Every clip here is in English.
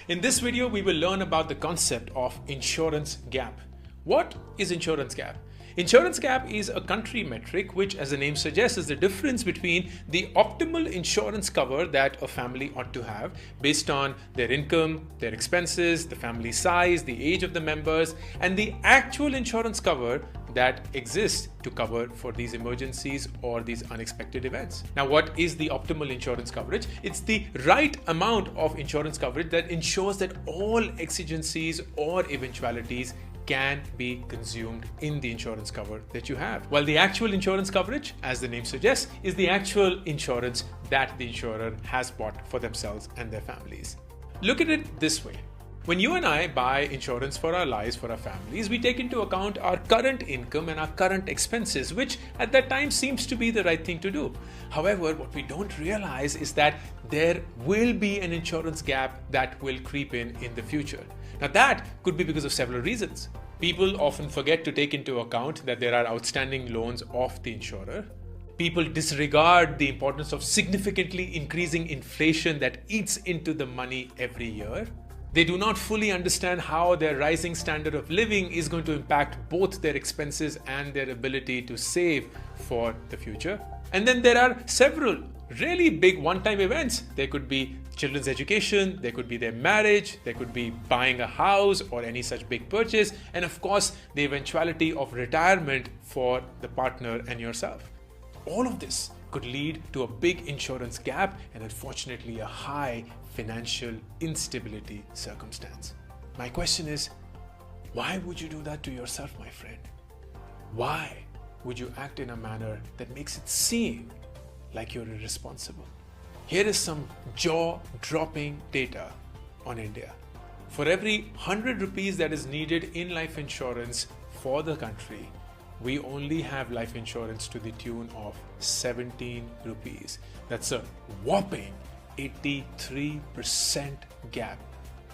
In this video, we will learn about the concept of insurance gap. What is insurance gap? Insurance gap is a country metric which, as the name suggests, is the difference between the optimal insurance cover that a family ought to have based on their income, their expenses, the family size, the age of the members, and the actual insurance cover that exists to cover for these emergencies or these unexpected events. Now, what is the optimal insurance coverage? It's the right amount of insurance coverage that ensures that all exigencies or eventualities can be consumed in the insurance cover that you have. While the actual insurance coverage, as the name suggests, is the actual insurance that the insurer has bought for themselves and their families. Look at it this way. When you and I buy insurance for our lives, for our families, we take into account our current income and our current expenses, which at that time seems to be the right thing to do. However, what we don't realize is that there will be an insurance gap that will creep in the future. Now, that could be because of several reasons. People often forget to take into account that there are outstanding loans of the insurer. People disregard the importance of significantly increasing inflation that eats into the money every year. They do not fully understand how their rising standard of living is going to impact both their expenses and their ability to save for the future. And then there are several really big one-time events. There could be children's education, there could be their marriage, there could be buying a house or any such big purchase, and of course, the eventuality of retirement for the partner and yourself. All of this could lead to a big insurance gap and unfortunately a high financial instability circumstance. My question is, why would you do that to yourself, my friend? Why would you act in a manner that makes it seem like you're irresponsible? Here is some jaw-dropping data on India. For every 100 rupees that is needed in life insurance for the country, we only have life insurance to the tune of 17 rupees. That's a whopping 83% gap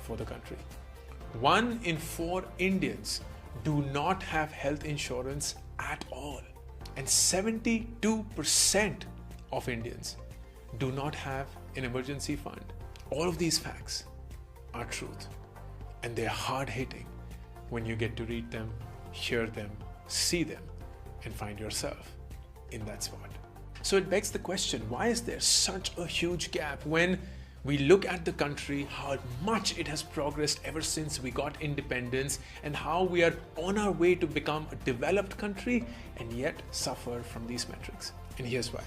for the country. 1 in 4 Indians do not have health insurance at all. And 72% of Indians do not have an emergency fund. All of these facts are truth. And they're hard-hitting when you get to read them, hear them, see them, and find yourself in that spot. So it begs the question, why is there such a huge gap when we look at the country, how much it has progressed ever since we got independence, and how we are on our way to become a developed country and yet suffer from these metrics? And here's why.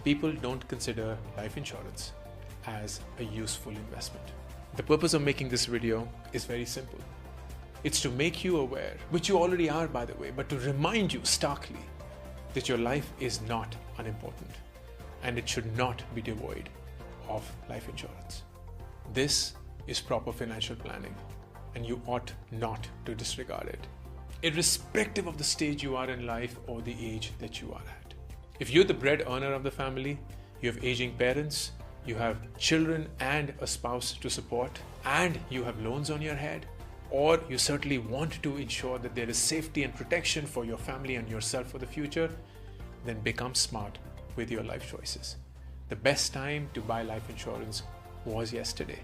People don't consider life insurance as a useful investment. The purpose of making this video is very simple. It's to make you aware, which you already are by the way, but to remind you starkly that your life is not unimportant and it should not be devoid of life insurance. This is proper financial planning and you ought not to disregard it, irrespective of the stage you are in life or the age that you are at. If you're the bread earner of the family, you have aging parents, you have children and a spouse to support, and you have loans on your head, or you certainly want to ensure that there is safety and protection for your family and yourself for the future, then become smart with your life choices. The best time to buy life insurance was yesterday.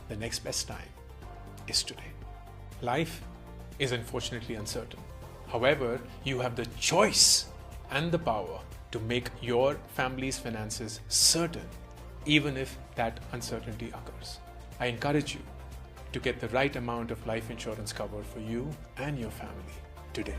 The next best time is today. Life is unfortunately uncertain. However, you have the choice and the power to make your family's finances certain, even if that uncertainty occurs. I encourage you to get the right amount of life insurance cover for you and your family today.